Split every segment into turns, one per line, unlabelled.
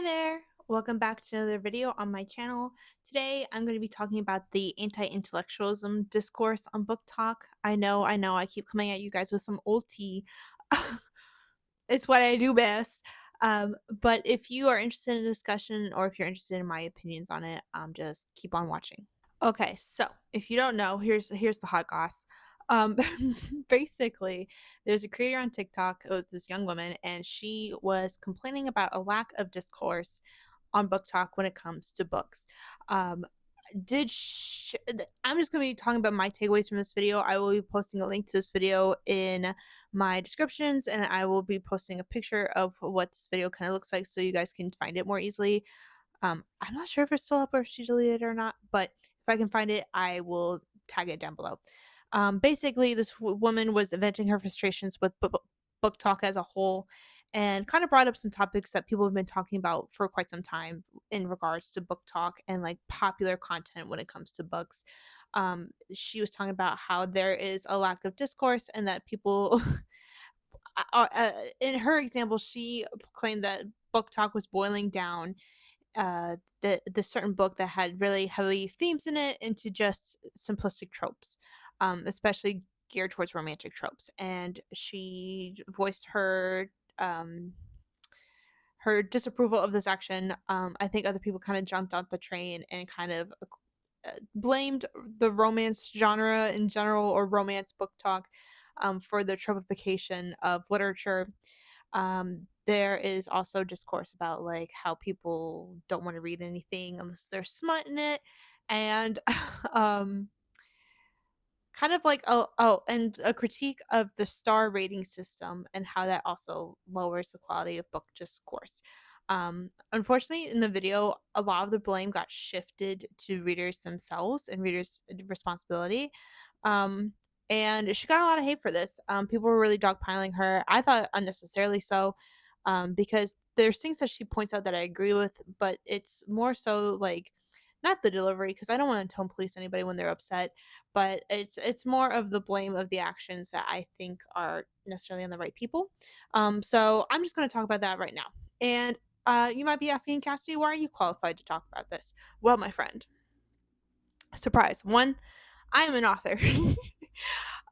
there! Welcome back to another video on my channel. Today I'm going to be talking about the anti-intellectualism discourse on Booktok. I know, I keep coming at you guys with some old tea. It's what I do best. But if you are interested in discussion or if you're interested in my opinions on it, just keep on watching. Okay, so if you don't know, here's the hot goss. Um, basically, there's a creator on TikTok. It was this young woman, and she was complaining about a lack of discourse on Book Talk when it comes to books. Um, I'm just going to be talking about my takeaways from this video. I will be posting a link to this video in my descriptions, and I will be posting a picture of what this video kind of looks like so you guys can find it more easily. I'm not sure if it's still up or if she deleted it or not, but if I can find it, I will tag it down below. Basically, this woman was venting her frustrations with book talk as a whole and kind of brought up some topics that people have been talking about for quite some time in regards to book talk and like popular content when it comes to books. She was talking about how there is a lack of discourse and that people in her example, she claimed that book talk was boiling down the certain book that had really heavy themes in it into just simplistic tropes, especially geared towards romantic tropes. And she voiced um her disapproval of this action. I think other people kind of jumped on the train and kind of blamed the romance genre in general or romance book talk for the tropification of literature. There is also discourse about like how people don't want to read anything unless there's smut in it, and um, kind of like and a critique of the star rating system and how that also lowers the quality of book discourse. Unfortunately, in the video, a lot of the blame got shifted to readers themselves and readers' responsibility. Um, and she got a lot of hate for this. People were really dogpiling her. I thought unnecessarily so, because there's things that she points out that I agree with, but it's more so like not the delivery because I don't want to tone police anybody when they're upset, but it's more of the blame of the actions that I think are necessarily on the right people. So I'm just going to talk about that right now. And you might be asking, Cassidy, why are you qualified to talk about this? Well, my friend, surprise. One, I am an author.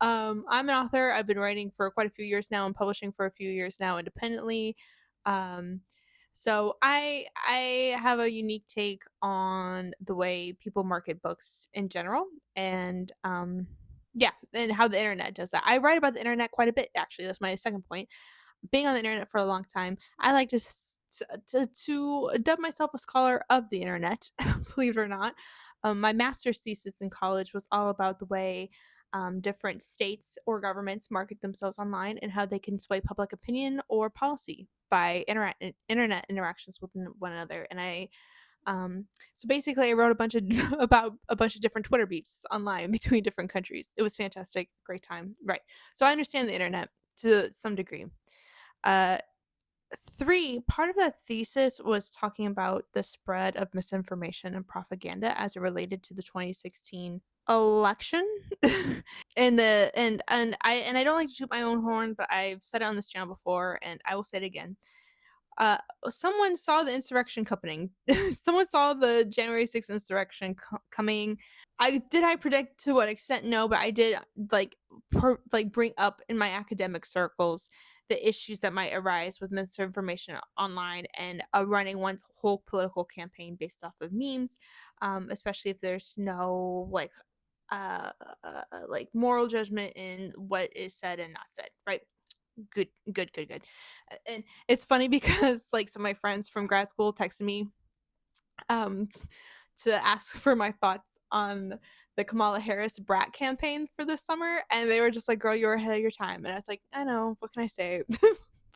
I'm an author. I've been writing for quite a few years now and publishing for a few years now independently. Um, so I have a unique take on the way people market books in general, and yeah, and how the internet does that. I write about the internet quite a bit. Actually, that's my second point. Being on the internet for a long time, I like to dub myself a scholar of the internet. Believe it or not, my master's thesis in college was all about the way different states or governments market themselves online and how they can sway public opinion or policy by internet interactions with one another. And so basically, I wrote a bunch of about a bunch of different Twitter beefs online between different countries. It was fantastic, great time, right? So I understand the internet to some degree. Uh, Three, part of that thesis was talking about the spread of misinformation and propaganda as it related to the 2016 election. And I don't like to toot my own horn, but I've said it on this channel before and I will say it again. Uh, Someone saw the insurrection coming. Someone saw the January 6th insurrection coming. I predict to what extent? No, but I did like bring up in my academic circles the issues that might arise with misinformation online and running one's whole political campaign based off of memes, especially if there's no uh, like moral judgment in what is said and not said, right? Good. And it's funny because like some of my friends from grad school texted me um to ask for my thoughts on the Kamala Harris brat campaign for this summer, and they were just like, girl, you're ahead of your time. And I was like, I know, what can I say?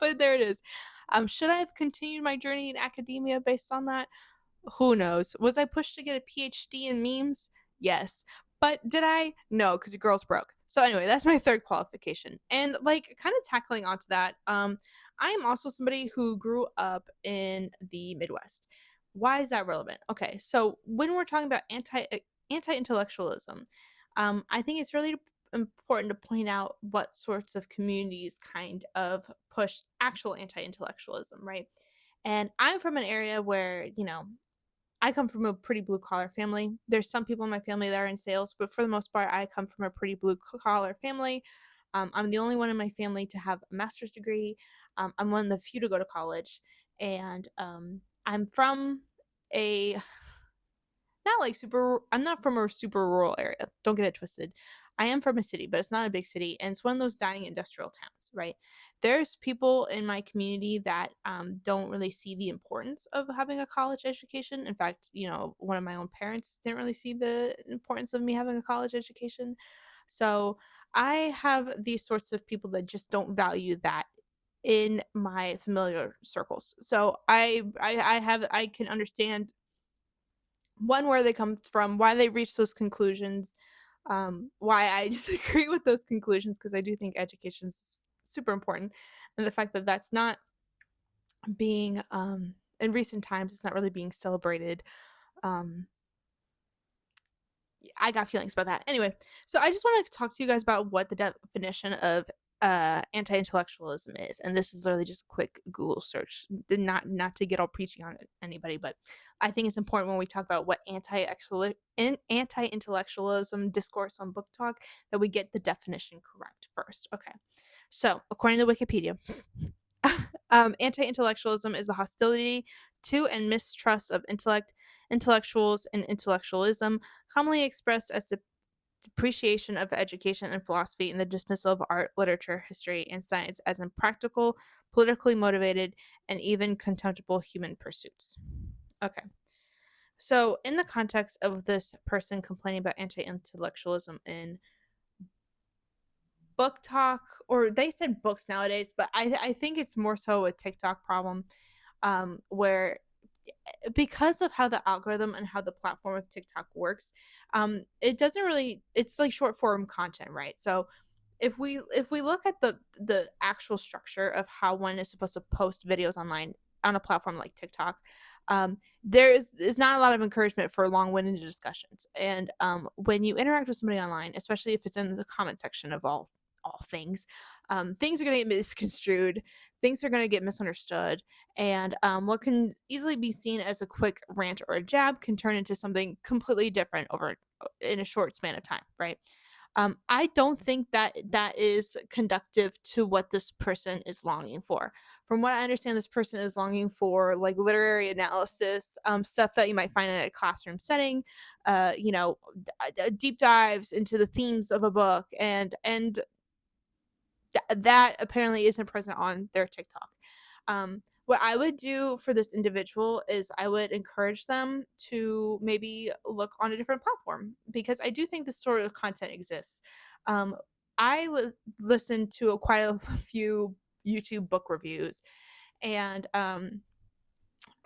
But there it is. Should I have continued my journey in academia based on that? Who knows? Was I pushed to get a PhD in memes? Yes. But did I? No, because the girl's broke. So anyway, that's my third qualification. And like kind of tackling onto that, I am also somebody who grew up in the Midwest. Why is that relevant? Okay, so when we're talking about anti-intellectualism, I think it's really important to point out what sorts of communities kind of push actual anti-intellectualism, right? And I'm from an area where, I come from a pretty blue collar family. There's some people in my family that are in sales, but for the most part, I come from a pretty blue collar family. I'm the only one in my family to have a master's degree. I'm one of the few to go to college, and I'm from a not like super. I'm not from a super rural area. Don't get it twisted. I am from a city, but it's not a big city, and it's one of those dying industrial towns, right? There's people in my community that don't really see the importance of having a college education. In fact, one of my own parents didn't really see the importance of me having a college education. So I have these sorts of people that just don't value that in my familiar circles. So I can understand one, where they come from, why they reach those conclusions, why I disagree with those conclusions, because I do think education is super important, and the fact that that's not being in recent times, it's not really being celebrated. um I got feelings about that. Anyway, so I just want to talk to you guys about what the definition of anti-intellectualism is, and this is literally just a quick Google search. Not to get all preachy on anybody, but I think it's important when we talk about what anti-intellectualism discourse on Booktok that we get the definition correct first. Okay, so according to Wikipedia, anti-intellectualism is the hostility to and mistrust of intellectuals, and intellectualism, commonly expressed as the depreciation of education and philosophy, and the dismissal of art, literature, history, and science as impractical, politically motivated, and even contemptible human pursuits. Okay. So, in the context of this person complaining about anti intellectualism in book talk, or they said books nowadays, but I think it's more so a TikTok problem, where because of how the algorithm and how the platform of TikTok works, it doesn't really, it's like short form content, right? So if we look at the actual structure of how one is supposed to post videos online on a platform like TikTok, there is not a lot of encouragement for long-winded discussions. And when you interact with somebody online, especially if it's in the comment section of all things, things are going to get misconstrued, things are going to get misunderstood, and what can easily be seen as a quick rant or a jab can turn into something completely different over in a short span of time, right? I don't think that that is conductive to what this person is longing for. From what I understand, this person is longing for like literary analysis, stuff that you might find in a classroom setting, deep dives into the themes of a book, and that apparently isn't present on their TikTok. What I would do for this individual is I would encourage them to maybe look on a different platform, because I do think this sort of content exists. Um, I listened to quite a few YouTube book reviews, and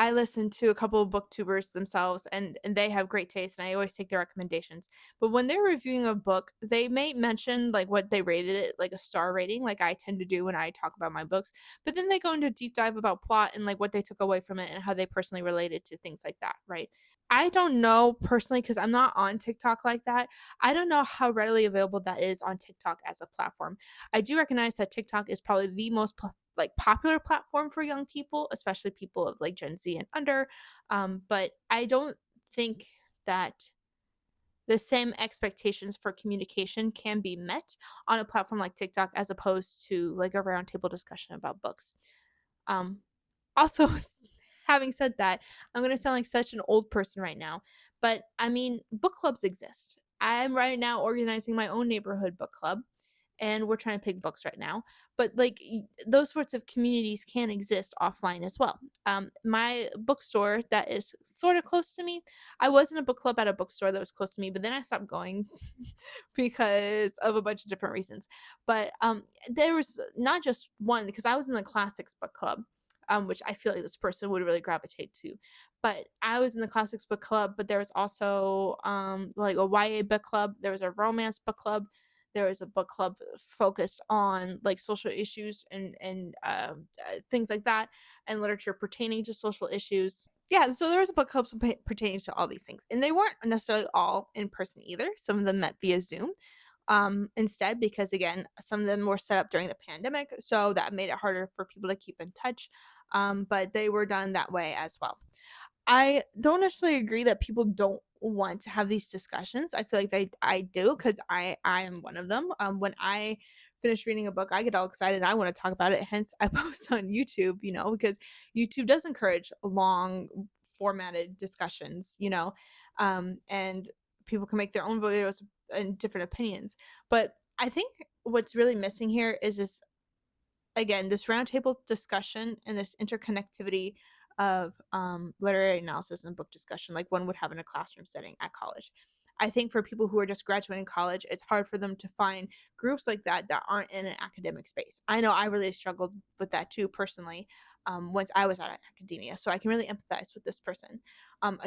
I listen to a couple of booktubers themselves, and they have great taste, and I always take their recommendations. But when they're reviewing a book, they may mention like what they rated it, like a star rating, like I tend to do when I talk about my books. But then they go into a deep dive about plot and like what they took away from it and how they personally related to things like that, right? I don't know personally, because I'm not on TikTok like that. I don't know how readily available that is on TikTok as a platform. I do recognize that TikTok is probably the most like popular platform for young people, especially people of like Gen Z and under. But I don't think that the same expectations for communication can be met on a platform like TikTok as opposed to like a roundtable discussion about books. Um, Also, having said that, I'm going to sound like such an old person right now, but I mean, book clubs exist. I'm right now organizing my own neighborhood book club, and we're trying to pick books right now. But like those sorts of communities can exist offline as well. My bookstore that is sort of close to me, I was in a book club at a bookstore that was close to me, but then I stopped going because of a bunch of different reasons. But there was not just one, because I was in the classics book club, which I feel like this person would really gravitate to. But I was in the classics book club, but there was also like a YA book club. There was a romance book club. There was a book club focused on like social issues and things like that, and literature pertaining to social issues. Yeah, so there was a book club pertaining to all these things, and they weren't necessarily all in person either. Some of them met via Zoom, instead, because again, some of them were set up during the pandemic, so that made it harder for people to keep in touch. but they were done that way as well. I don't necessarily agree that people don't want to have these discussions. I feel like I do, because I am one of them. When I finish reading a book, I get all excited. I want to talk about it. Hence, I post on YouTube. Because YouTube does encourage long formatted discussions. And people can make their own videos and different opinions. But I think what's really missing here is this, again, this roundtable discussion and this interconnectivity of literary analysis and book discussion, like one would have in a classroom setting at college. I think for people who are just graduating college, it's hard for them to find groups like that aren't in an academic space. I know I really struggled with that too personally, once I was at academia, so I can really empathize with this person.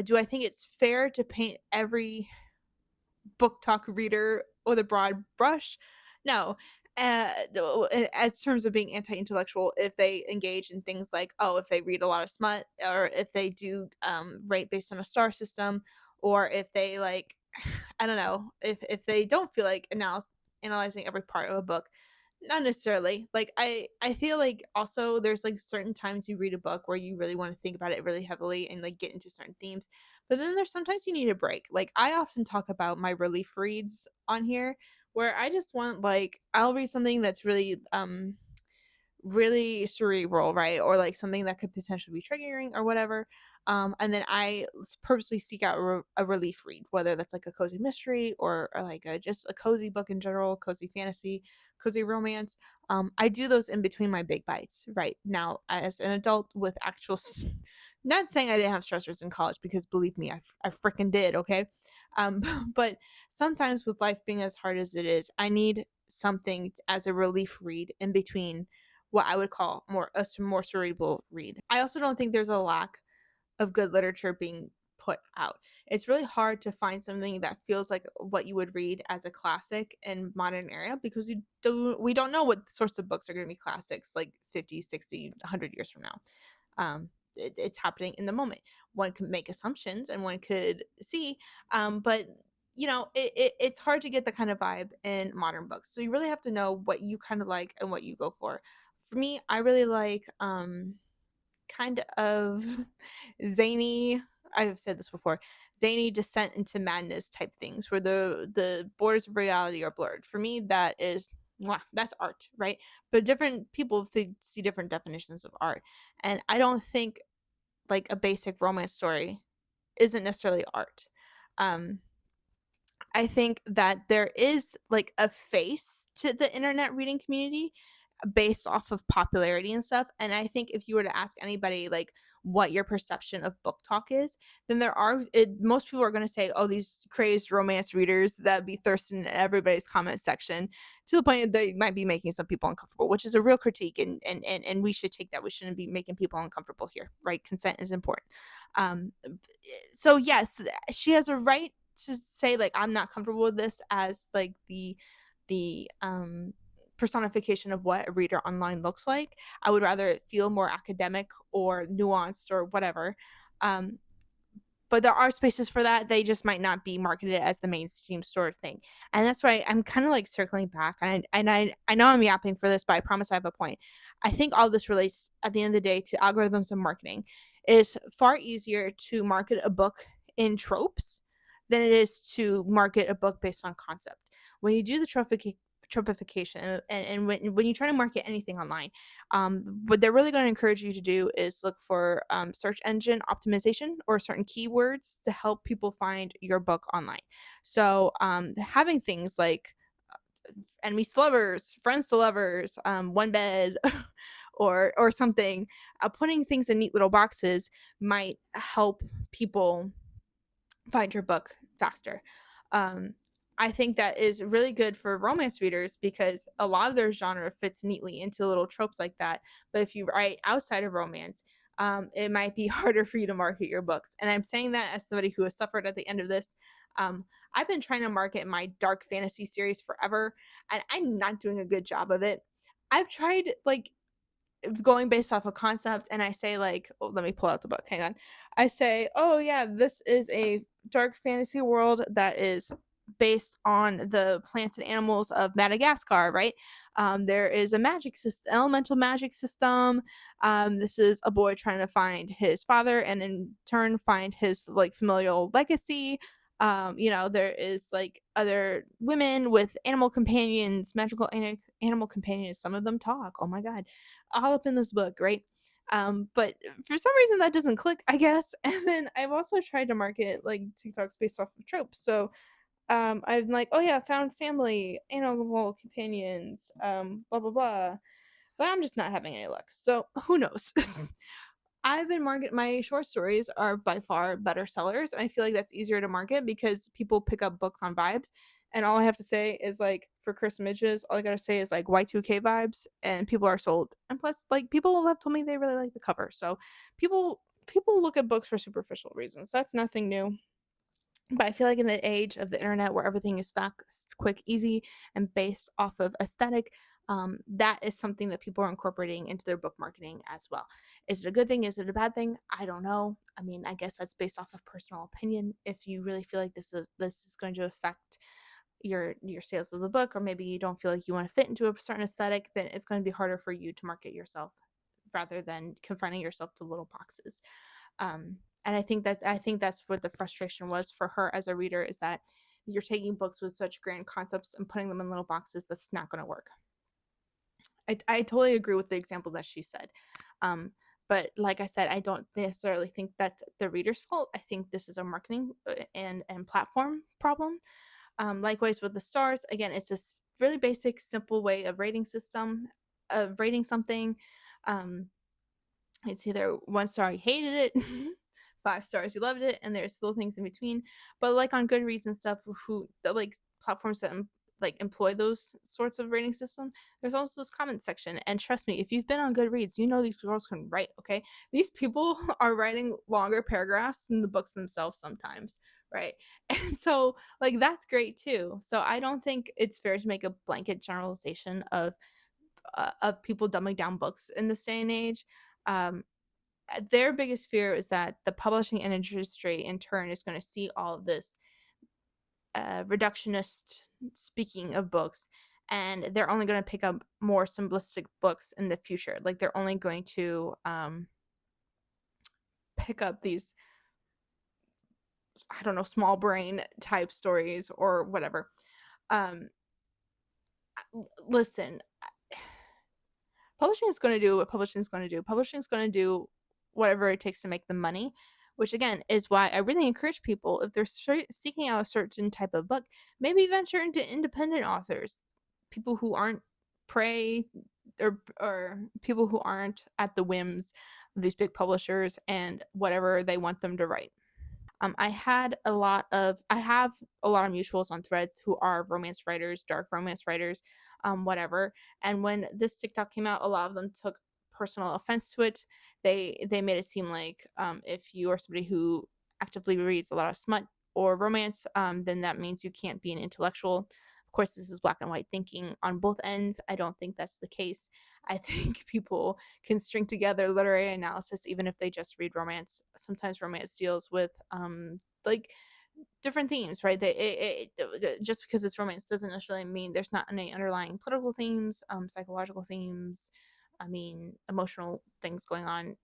Do I think it's fair to paint every Booktok reader with a broad brush? No. As terms of being anti-intellectual, if they engage in things like, if they read a lot of smut, or if they do rate based on a star system, or if they like, I don't know, if they don't feel like analyzing every part of a book, not necessarily. Like, I feel like also there's like certain times you read a book where you really want to think about it really heavily and like get into certain themes, but then there's sometimes you need a break. Like, I often talk about my relief reads on here, where I just want, like, I'll read something that's really cerebral, right? Or like something that could potentially be triggering or whatever. And then I purposely seek out a relief read, whether that's like a cozy mystery, or like just a cozy book in general, cozy fantasy, cozy romance. I do those in between my big bites, right? Now, as an adult with actual, not saying I didn't have stressors in college, because believe me, I freaking did, okay? Um, but sometimes with life being as hard as it is, I need something as a relief read in between what I would call more cerebral read. I also don't think there's a lack of good literature being put out. It's really hard to find something that feels like what you would read as a classic in modern era, because we don't know what sorts of books are going to be classics like 50, 60, 100 years from now. It's happening in the moment. One can make assumptions and one could see, but it's hard to get the kind of vibe in modern books. So you really have to know what you kind of like and what you go for. For me, I really like kind of zany, I've said this before, zany descent into madness type things, where the borders of reality are blurred. For me, that is that's art, right? But different people see different definitions of art, and I don't think like a basic romance story isn't necessarily art. um I think that there is like a face to the internet reading community based off of popularity and stuff. And I think if you were to ask anybody like what your perception of Booktok is, then most people are going to say, oh, these crazed romance readers that be thirsting in everybody's comment section, to the point that they might be making some people uncomfortable, which is a real critique. And we should take that. We shouldn't be making people uncomfortable here, right? Consent is important. Um, so yes, she has a right to say like, I'm not comfortable with this as like the personification of what a reader online looks like. I would rather it feel more academic or nuanced or whatever. Um, but there are spaces for that. They just might not be marketed as the mainstream sort of thing. And that's why I'm kind of like circling back. And I know I'm yapping for this, but I promise I have a point. I think all this relates at the end of the day to algorithms and marketing. It is far easier to market a book in tropes than it is to market a book based on concept. When you do the tropification, and when you try to market anything online, what they're really going to encourage you to do is look for search engine optimization or certain keywords to help people find your book online. So having things like enemies to lovers, friends to lovers, one bed, or something, putting things in neat little boxes might help people find your book faster. Um, I think that is really good for romance readers, because a lot of their genre fits neatly into little tropes like that. But if you write outside of romance, it might be harder for you to market your books. And I'm saying that as somebody who has suffered at the end of this. I've been trying to market my dark fantasy series forever, and I'm not doing a good job of it. I've tried like going based off a concept, and I say like, oh, let me pull out the book, hang on. I say, oh yeah, this is a dark fantasy world that is based on the plants and animals of Madagascar, right? There is a magic system, elemental magic system. This is a boy trying to find his father and in turn find his like familial legacy. There is like other women with animal companions, magical animal companions. Some of them talk. Oh my god, all up in this book, right? But for some reason that doesn't click, I guess. And then I've also tried to market like TikToks based off of tropes. So I'm like, oh yeah, found family, animal companions, blah blah blah. But I'm just not having any luck. So who knows? I've been market my short stories are by far better sellers. And I feel like that's easier to market because people pick up books on vibes. And all I have to say is like for Chris Images, all I gotta say is like Y2K vibes and people are sold. And plus like people have told me they really like the cover. So people look at books for superficial reasons. That's nothing new. But I feel like in the age of the internet where everything is fast, quick, easy, and based off of aesthetic, that is something that people are incorporating into their book marketing as well. Is it a good thing? Is it a bad thing? I don't know. I mean, I guess that's based off of personal opinion. If you really feel like this is going to affect your sales of the book, or maybe you don't feel like you want to fit into a certain aesthetic, then it's going to be harder for you to market yourself rather than confining yourself to little boxes. And I think that's what the frustration was for her as a reader is that you're taking books with such grand concepts and putting them in little boxes. That's not going to work. I totally agree with the example that she said. But like I said, I don't necessarily think that's the reader's fault. I think this is a marketing and platform problem. Likewise with the stars, again, it's a really basic, simple way of rating system of rating something. Um, it's either 1 star, you hated it, 5 stars, you loved it, and there's little things in between. But like on Goodreads and stuff, who like platforms that like employ those sorts of rating system, there's also this comment section. And trust me, if you've been on Goodreads, you know these girls can write. Okay, these people are writing longer paragraphs than the books themselves sometimes, right? And so like that's great too. So I don't think it's fair to make a blanket generalization of people dumbing down books in this day and age. Um, their biggest fear is that the publishing industry in turn is going to see all of this reductionist speaking of books, and they're only going to pick up more simplistic books in the future. Like they're only going to pick up these, I don't know, small brain type stories or whatever. um Listen, publishing is going to do what publishing is going to do. Publishing is going to do whatever it takes to make the money, which again is why I really encourage people, if they're seeking out a certain type of book, maybe venture into independent authors, people who aren't prey or people who aren't at the whims of these big publishers and whatever they want them to write. I have a lot of mutuals on Threads who are romance writers, dark romance writers, whatever. And when this TikTok came out, a lot of them took personal offense to it. They made it seem like if you are somebody who actively reads a lot of smut or romance, then that means you can't be an intellectual. Of course, this is black and white thinking on both ends. I don't think that's the case. I think people can string together literary analysis even if they just read romance. Sometimes romance deals with like different themes, right? Just because it's romance doesn't necessarily mean there's not any underlying political themes, psychological themes. I mean, emotional things going on.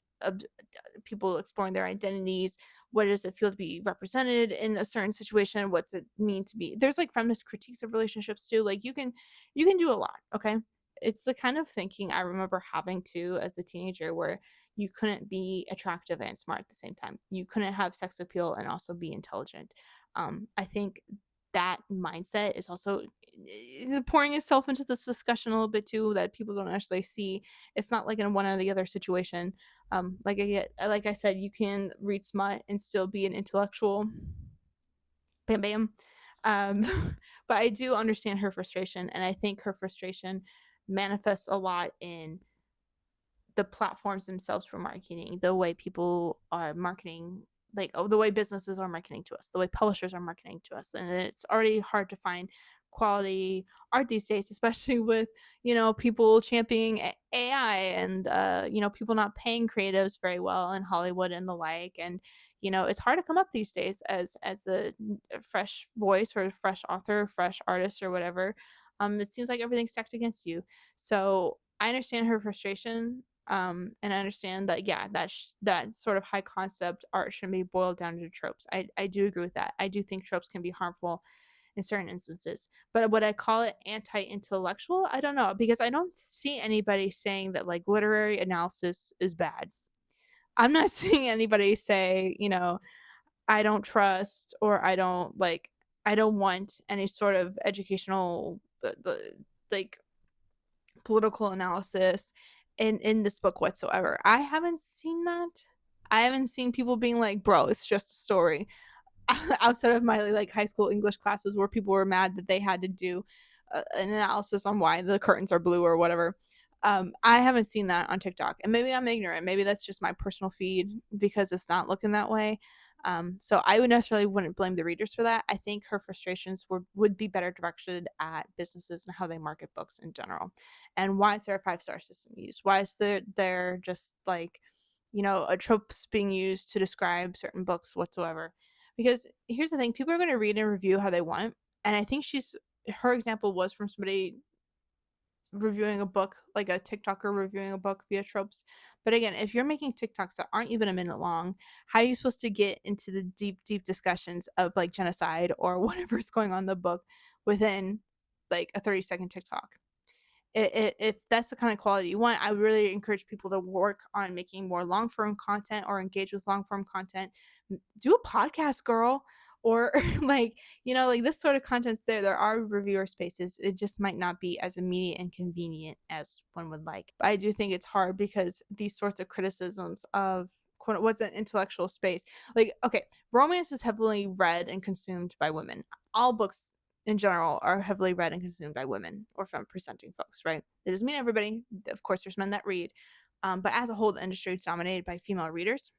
People exploring their identities. What does it feel to be represented in a certain situation? What's it mean to be? There's like feminist critiques of relationships too. Like you can do a lot. Okay, it's the kind of thinking I remember having too as a teenager, where you couldn't be attractive and smart at the same time. You couldn't have sex appeal and also be intelligent. I think that mindset is also pouring itself into this discussion a little bit too, that people don't actually see. It's not like in one or the other situation. Like I said, you can read smut and still be an intellectual. Bam bam. Um, but I do understand her frustration, and I think her frustration manifests a lot in the platforms themselves for marketing, the way people are marketing, like the way businesses are marketing to us, the way publishers are marketing to us. And it's already hard to find quality art these days, especially with, people championing AI and, people not paying creatives very well in Hollywood and the like. And, it's hard to come up these days as a fresh voice or a fresh author, fresh artist or whatever. It seems like everything's stacked against you. So I understand her frustration. And I understand that, yeah, that sort of high concept art shouldn't be boiled down to tropes. I do agree with that. I do think tropes can be harmful in certain instances. But would I call it anti-intellectual? I don't know, because I don't see anybody saying that like literary analysis is bad. I'm not seeing anybody say, I don't trust, or I don't want any sort of educational like political analysis in this book whatsoever. I haven't seen that. I haven't seen people being like, bro, it's just a story. Outside of my like high school English classes where people were mad that they had to do an analysis on why the curtains are blue or whatever. I haven't seen that on TikTok, and maybe I'm ignorant. Maybe that's just my personal feed because it's not looking that way. So I would necessarily wouldn't blame the readers for that. I think her frustrations would be better directed at businesses and how they market books in general, and why is there a 5-star system used? Why is there just like, a tropes being used to describe certain books whatsoever? Because here's the thing, people are going to read and review how they want, and I think her example was from somebody reviewing a book, like a TikToker reviewing a book via tropes. But again, if you're making TikToks that aren't even a minute long, how are you supposed to get into the deep, deep discussions of like genocide or whatever's going on in the book within like a 30-second TikTok? If that's the kind of quality you want, I would really encourage people to work on making more long form content or engage with long form content. Do a podcast, girl. Or like this sort of content's there. There are reviewer spaces. It just might not be as immediate and convenient as one would like. But I do think it's hard because these sorts of criticisms of quote what's an intellectual space. Like, okay, romance is heavily read and consumed by women. All books in general are heavily read and consumed by women or from presenting folks, right? It doesn't mean everybody. Of course, there's men that read. But as a whole, the industry is dominated by female readers,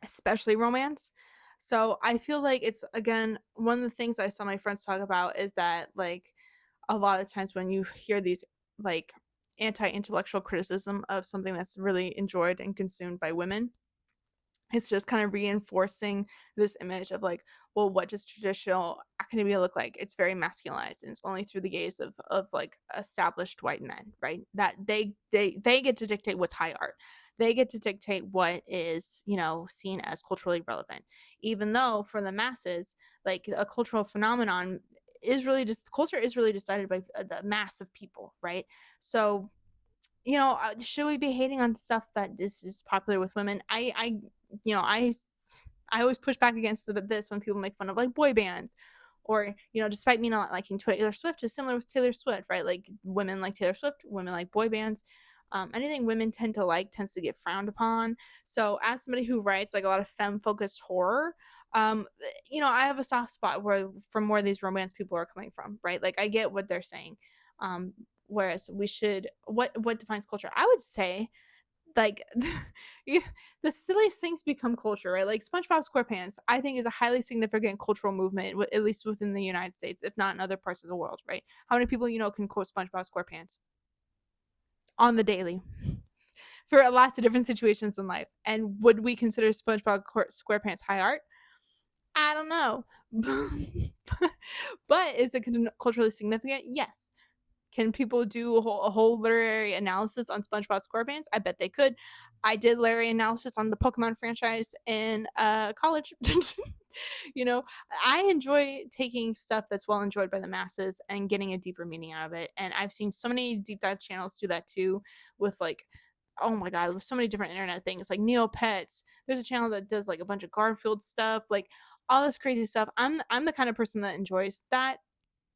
especially romance. So I feel like it's, again, one of the things I saw my friends talk about is that, like, a lot of times when you hear these, like, anti-intellectual criticism of something that's really enjoyed and consumed by women, it's just kind of reinforcing this image of like, well, what does traditional academia look like? It's very masculinized, and it's only through the gaze of like established white men, right? That they get to dictate what's high art. They get to dictate what is, seen as culturally relevant. Even though for the masses, like a cultural phenomenon is really just culture is really decided by the mass of people, right? So should we be hating on stuff that is popular with women? You know, I, I always push back against this when people make fun of like boy bands, or despite me not liking Taylor Swift, is similar with Taylor Swift, right? Like women like Taylor Swift, women like boy bands. Anything women tend to like tends to get frowned upon. So, as somebody who writes like a lot of femme-focused horror, I have a soft spot from where these romance people are coming from, right? Like I get what they're saying. Um, Whereas we should, what defines culture? I would say like the silliest things become culture, right? Like SpongeBob SquarePants, I think is a highly significant cultural movement, at least within the United States, if not in other parts of the world, right? How many people can quote SpongeBob SquarePants on the daily for lots of different situations in life? And would we consider SpongeBob SquarePants high art? I don't know. But is it culturally significant? Yes. Can people do a whole literary analysis on SpongeBob SquarePants? I bet they could. I did literary analysis on the Pokemon franchise in college. you know, I enjoy taking stuff that's well enjoyed by the masses and getting a deeper meaning out of it. And I've seen so many deep dive channels do that too, with like, oh my god, with so many different internet things like Neopets. There's a channel that does like a bunch of Garfield stuff, like all this crazy stuff. I'm the kind of person that enjoys that.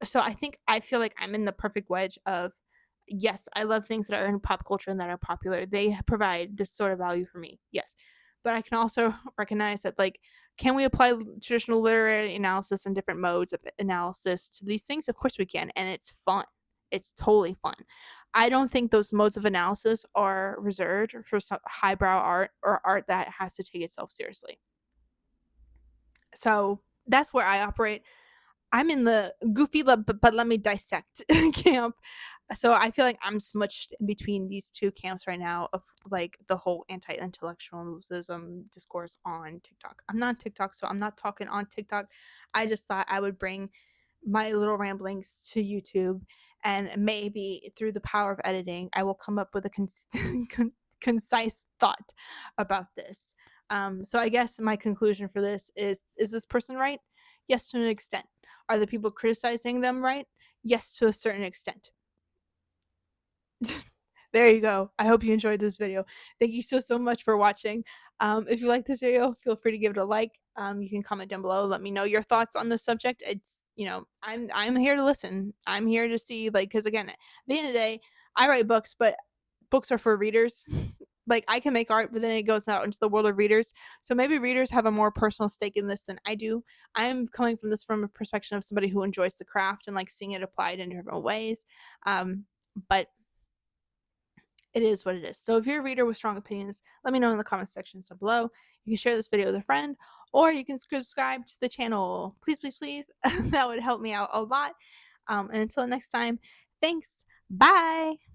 So I feel like I'm in the perfect wedge of, yes, I love things that are in pop culture and that are popular. They provide this sort of value for me. Yes. But I can also recognize that, like, can we apply traditional literary analysis and different modes of analysis to these things? Of course we can. And it's fun. It's totally fun. I don't think those modes of analysis are reserved for some highbrow art or art that has to take itself seriously. So that's where I operate. I'm in the goofy, but let me dissect camp. So I feel like I'm smushed in between these two camps right now of like the whole anti-intellectualism discourse on TikTok. I'm not on TikTok, so I'm not talking on TikTok. I just thought I would bring my little ramblings to YouTube, and maybe through the power of editing, I will come up with a concise thought about this. So I guess my conclusion for this is this person right? Yes, to an extent. Are the people criticizing them right? Yes, to a certain extent. There you go. I hope you enjoyed this video. Thank you so much for watching. If you like this video, feel free to give it a like. You can comment down below. Let me know your thoughts on the subject. It's, I'm here to listen. I'm here to see, like, because again, at the end of the day, I write books, but books are for readers. Like, I can make art, but then it goes out into the world of readers. So maybe readers have a more personal stake in this than I do. I'm coming from this from a perspective of somebody who enjoys the craft and like seeing it applied in different ways. But it is what it is. So if you're a reader with strong opinions, let me know in the comment sections down below. You can share this video with a friend, or you can subscribe to the channel. Please, please, please. That would help me out a lot. And until next time, thanks. Bye.